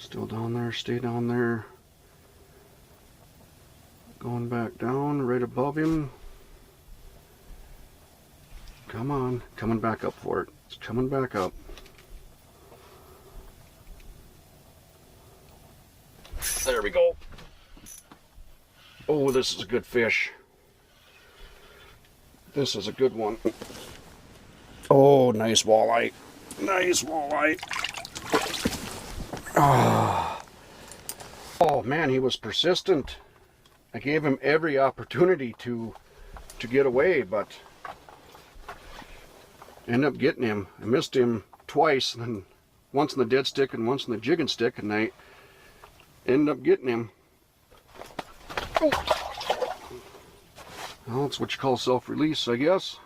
Still down there, stay down there. Going back down, right above him. Come on, coming back up for it. It's coming back up. There we go. Oh, this is a good fish. This is a good one. Oh, nice walleye. Nice walleye. Oh man, he was persistent. I gave him every opportunity to get away, but ended up getting him. I missed him twice, and then once in the dead stick and once in the jigging stick, and I ended up getting him. Oh. Well, that's what you call self-release, I guess.